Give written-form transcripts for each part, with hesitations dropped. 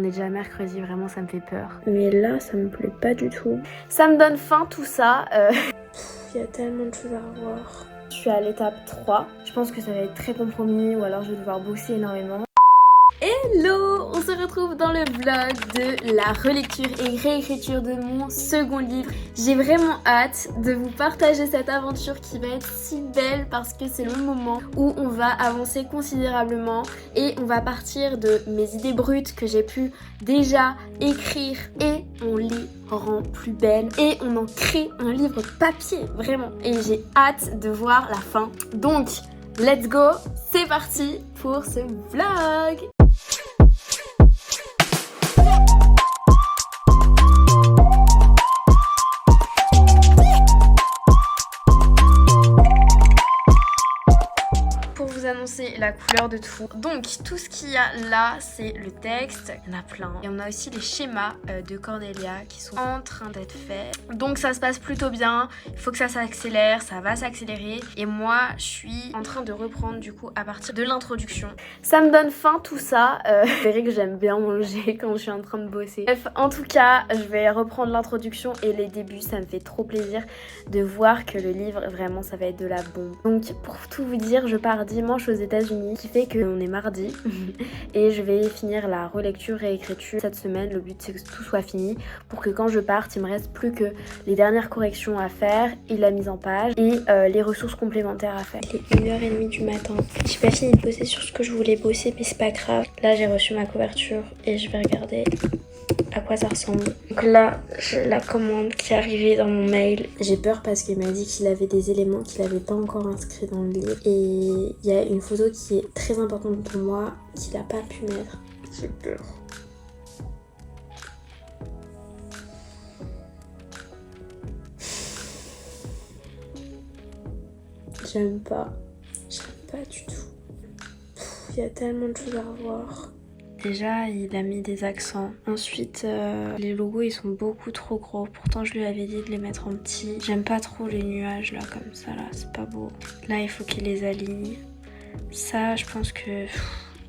On est déjà mercredi, vraiment ça me fait peur. Mais là, ça me plaît pas du tout. Ça me donne faim tout ça. Il y a tellement de choses à revoir. Je suis à l'étape 3. Je pense que ça va être très compromis ou alors je vais devoir bosser énormément. Hello! On se retrouve dans le vlog de la relecture et réécriture de mon second livre. J'ai vraiment hâte de vous partager cette aventure qui va être si belle parce que c'est le moment où on va avancer considérablement et on va partir de mes idées brutes que j'ai pu déjà écrire et on les rend plus belles et on en crée un livre papier, vraiment. Et j'ai hâte de voir la fin. Donc, let's go! C'est parti pour ce vlog! Annoncer la couleur de tout. Donc tout ce qu'il y a là c'est le texte, il y en a plein. Et on a aussi les schémas de Cornelia qui sont en train d'être faits. Donc ça se passe plutôt bien, il faut que ça s'accélère, ça va s'accélérer. Et moi je suis en train de reprendre du coup à partir de l'introduction. Ça me donne faim tout ça, vous verrez que j'aime bien manger quand je suis en train de bosser. Bref, en tout cas je vais reprendre l'introduction et les débuts, ça me fait trop plaisir de voir que le livre vraiment ça va être de la bombe. Donc pour tout vous dire, je pars dimanche aux États-Unis, qui fait qu'on est mardi et je vais finir la relecture et écriture cette semaine. Le but c'est que tout soit fini pour que quand je parte il me reste plus que les dernières corrections à faire et la mise en page et les ressources complémentaires à faire. Il est 1h30 du matin. J'ai pas fini de bosser sur ce que je voulais bosser mais c'est pas grave. Là j'ai reçu ma couverture et je vais regarder à quoi ça ressemble. Donc là, j'ai la commande qui est arrivée dans mon mail. J'ai peur parce qu'il m'a dit qu'il avait des éléments qu'il n'avait pas encore inscrits dans le livre. Et il y a une photo qui est très importante pour moi qu'il n'a pas pu mettre. J'ai peur. J'aime pas du tout. Il y a tellement de choses à revoir. Déjà, il a mis des accents. Ensuite, les logos, ils sont beaucoup trop gros. Pourtant, je lui avais dit de les mettre en petit. J'aime pas trop les nuages, là, comme ça, là. C'est pas beau. Là, il faut qu'il les aligne. Ça, je pense que...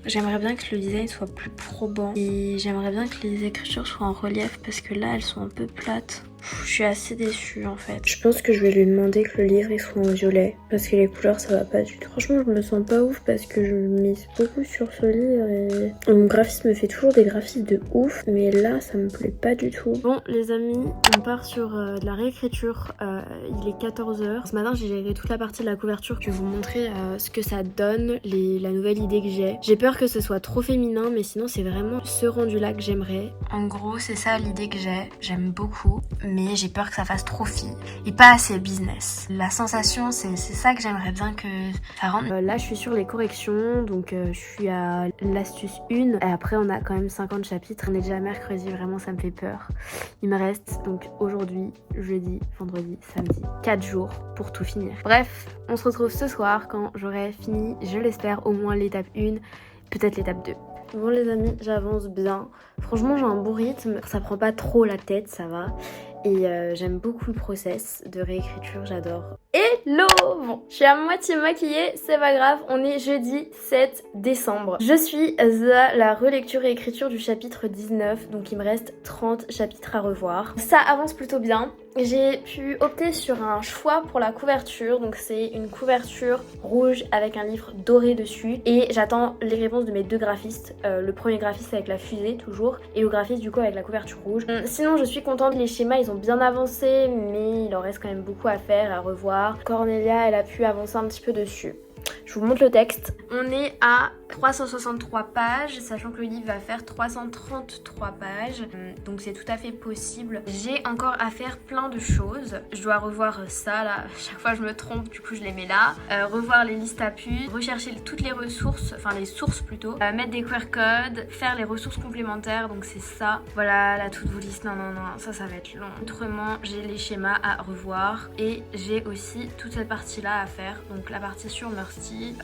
J'aimerais bien que le design soit plus probant. Et j'aimerais bien que les écritures soient en relief parce que là, elles sont un peu plates. Je suis assez déçue en fait. Je pense que je vais lui demander que le livre il soit en violet parce que les couleurs ça va pas du tout. Franchement je me sens pas ouf parce que je mise beaucoup sur ce livre et mon graphiste me fait toujours des graphismes de ouf mais là ça me plaît pas du tout. Bon les amis, on part sur de la réécriture. Il est 14h. Ce matin j'ai géré toute la partie de la couverture. Je vais vous montrer ce que ça donne, la nouvelle idée que j'ai. J'ai peur que ce soit trop féminin mais sinon c'est vraiment ce rendu là que j'aimerais. En gros c'est ça l'idée que j'ai. J'aime beaucoup. Mais j'ai peur que ça fasse trop fille et pas assez business. La sensation, c'est ça que j'aimerais bien que ça rende. Là, je suis sur les corrections, donc je suis à l'astuce 1. Et après, on a quand même 50 chapitres. On est déjà mercredi, vraiment, ça me fait peur. Il me reste donc aujourd'hui, jeudi, vendredi, samedi, 4 jours pour tout finir. Bref, on se retrouve ce soir quand j'aurai fini, je l'espère, au moins l'étape 1, peut-être l'étape 2. Bon les amis, j'avance bien. Franchement j'ai un beau rythme, ça prend pas trop la tête, ça va. Et j'aime beaucoup le process de réécriture, j'adore. Hello! Bon, je suis à moitié maquillée, c'est pas grave, on est jeudi 7 décembre. Je suis à la relecture et écriture du chapitre 19, donc il me reste 30 chapitres à revoir. Ça avance plutôt bien. J'ai pu opter sur un choix pour la couverture, donc c'est une couverture rouge avec un livre doré dessus et j'attends les réponses de mes deux graphistes, le premier graphiste avec la fusée toujours et le graphiste du coup avec la couverture rouge. Sinon je suis contente, les schémas ils ont bien avancé mais il en reste quand même beaucoup à faire, à revoir. Cornelia elle a pu avancer un petit peu dessus. Je vous montre le texte. On est à 363 pages, sachant que le livre va faire 333 pages. Donc c'est tout à fait possible. J'ai encore à faire plein de choses. Je dois revoir ça là. Chaque fois je me trompe, du coup je les mets là. Revoir les listes à puces, rechercher toutes les ressources, enfin les sources plutôt. Mettre des QR codes, faire les ressources complémentaires. Donc c'est ça. Voilà la to-do list. Non, ça va être long. Autrement, j'ai les schémas à revoir. Et j'ai aussi toute cette partie là à faire. Donc la partie sur Mercy,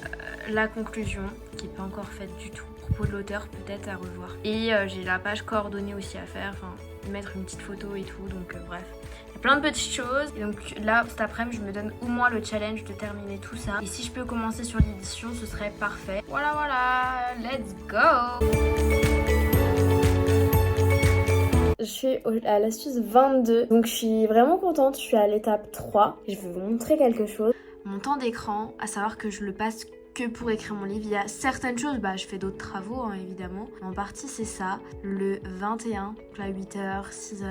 la conclusion qui n'est pas encore faite du tout. Propos de l'auteur peut-être à revoir. Et j'ai la page coordonnée aussi à faire, enfin mettre une petite photo et tout, donc bref. Il y a plein de petites choses. Et donc là, cet après-midi, je me donne au moins le challenge de terminer tout ça. Et si je peux commencer sur l'édition, ce serait parfait. Voilà, let's go! je suis à l'astuce 22. Donc je suis vraiment contente, je suis à l'étape 3. Je vais vous montrer quelque chose. Mon temps d'écran, à savoir que je le passe que pour écrire mon livre. Il y a certaines choses, je fais d'autres travaux hein, évidemment. En partie c'est ça, le 21, donc là 8h, 6h.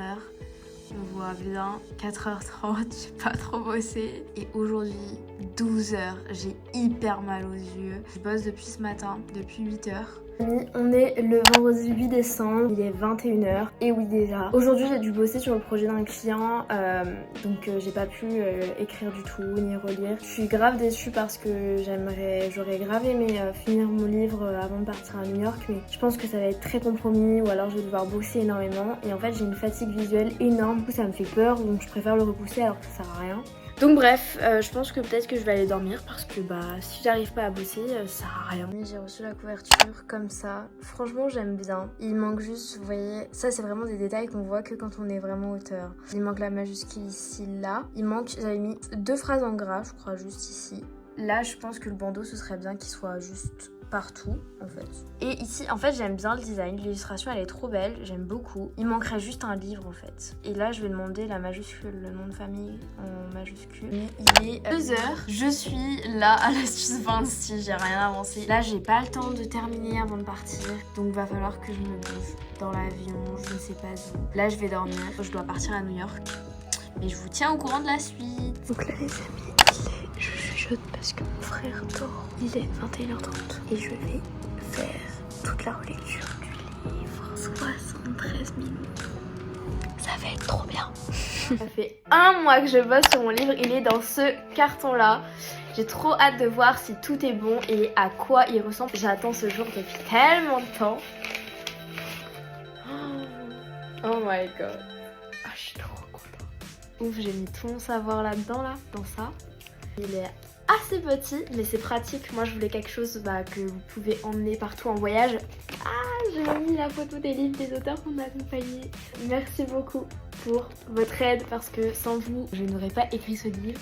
On voit bien 4h30, j'ai pas trop bossé. Et aujourd'hui, 12h, j'ai hyper mal aux yeux. Je bosse depuis ce matin, depuis 8h. On est le vendredi 8 décembre, il est 21h. Et oui déjà, aujourd'hui j'ai dû bosser sur le projet d'un client, donc j'ai pas pu écrire du tout, ni relire. Je suis grave déçue parce que j'aurais grave aimé finir mon livre avant de partir à New York, mais je pense que ça va être très compromis ou alors je vais devoir bosser énormément. Et en fait j'ai une fatigue visuelle énorme, du coup ça me fait peur, donc je préfère le repousser alors que ça sert à rien. Donc bref, je pense que peut-être que je vais aller dormir parce que si j'arrive pas à bosser, ça sert à rien. J'ai reçu la couverture comme ça. Franchement, j'aime bien. Il manque juste, vous voyez, ça c'est vraiment des détails qu'on voit que quand on est vraiment auteur. Il manque la majuscule ici, là. Il manque, j'avais mis 2 phrases en gras, je crois, juste ici. Là, je pense que le bandeau, ce serait bien qu'il soit juste partout en fait. Et ici en fait j'aime bien le design, l'illustration elle est trop belle, j'aime beaucoup. Il manquerait juste un livre en fait. Et là je vais demander la majuscule, le nom de famille en majuscule. Il est 2h, je suis là à l'astuce 26, j'ai rien avancé. Là j'ai pas le temps de terminer avant de partir, donc va falloir que je me bouge dans l'avion, je ne sais pas où. Là je vais dormir, je dois partir à New York. Mais je vous tiens au courant de la suite. Donc là les amis, je chuchote parce que mon frère dort. Il est 21h30 et je vais faire toute la relecture du livre. 73 minutes. Ça va être trop bien. Ça fait 1 mois que je bosse sur mon livre. Il est dans ce carton-là. J'ai trop hâte de voir si tout est bon et à quoi il ressemble. J'attends ce jour depuis tellement de temps. Oh my god. Ah, je suis trop contente. Ouf, j'ai mis tout mon savoir là-dedans, dans ça. Il est assez petit, mais c'est pratique. Moi, je voulais quelque chose que vous pouvez emmener partout en voyage. Ah, j'ai mis la photo des livres des auteurs qu'on a accompagnés. Merci beaucoup pour votre aide parce que sans vous, je n'aurais pas écrit ce livre.